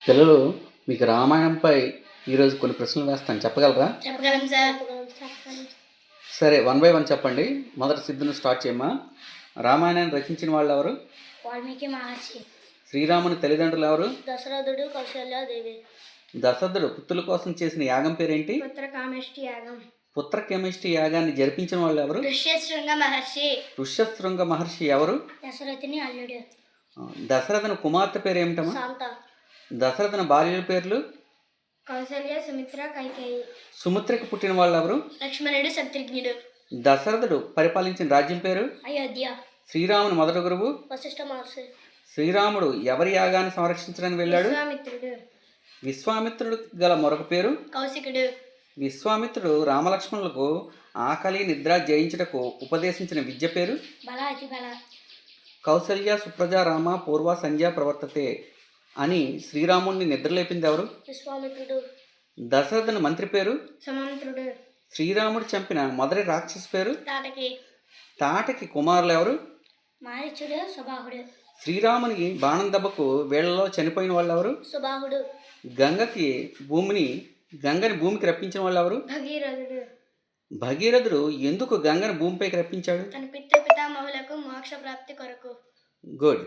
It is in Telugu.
పిల్లలు మీకు రామాయణంపై ఈరోజు కొన్ని ప్రశ్నలు వేస్తాను, చెప్పగలరా? చెప్పగలం సార్. సరే, 1 by 1 చెప్పండి. మొదటి సిద్ధును స్టార్ట్ చేయమ్మా. రామాయణాన్ని రచించిన వాళ్ళు ఎవరు? వాల్మీకి మహర్షి. శ్రీరాముని తల్లిదండ్రులు ఎవరు? దశరథుడు, కౌశల్యాదేవి. దశరథుడు పుత్రుల కోసం చేసిన యాగం పేరేంటి? పుత్రకామేష్టి యాగం. పుత్రకేమిష్టి యాగాన్ని జరిపించిన వాళ్ళు ఎవరు? ఋష్యశృంగ మహర్షి. ఋష్యశృంగ మహర్షి ఎవరు? దశరథుని అల్లుడు. దశరథుని కుమార్తె పేరు ఏమిటమ్మా? శాంత. దశరథుని భార్యల పేర్లు? కౌశల్య, సుమిత్ర, కైకేయి. సుమిత్రకు పుట్టిన వాళ్ళు ఎవరు? లక్ష్మణుడు, శత్రుఘ్నుడు. దశరథుడు పరిపాలించిన రాజ్యం పేరు? అయోధ్య. శ్రీరాముని మొదటి గురువు? వశిష్ఠ మహర్షి. శ్రీరాముడు ఎవరి యాగాన్ని సంరక్షించడానికి వెళ్ళాడు? విశ్వామిత్రుడు. విశ్వామిత్రుడు గల మరొక పేరు? కౌశికుడు. విశ్వామిత్రుడు రామలక్ష్మణులకు ఆకలి నిద్ర జయించుటకు ఉపదేశించిన విద్య పేరు? బల, అతి బల. కౌసల్య సుప్రజ రామ పూర్వ సంధ్య ప్రవర్తతే అని శ్రీరాముడిని నిద్రలేపింది ఎవరు? విశ్వామిత్రుడు. దశరథుని మంత్రి పేరు? సమంత్రుడు. శ్రీరాముడు చంపిన మొదటి రాక్షసు పేరు? తాటకి. తాటకి కుమారులు ఎవరు? మారీచుడు, సుబాహుడు. శ్రీరాముని బాణం దెబ్బకు వీళ్లలో చనిపోయిన వాళ్ళు ఎవరు? సుబాహుడు. గంగని భూమికి రప్పించిన వాళ్ళు ఎవరు? భగీరథుడు. భగీరథుడు ఎందుకు గంగని భూమిపైకి రప్పించాడు? తన పితృపితామహులకు మోక్ష ప్రాప్తి కొరకు. గుడ్.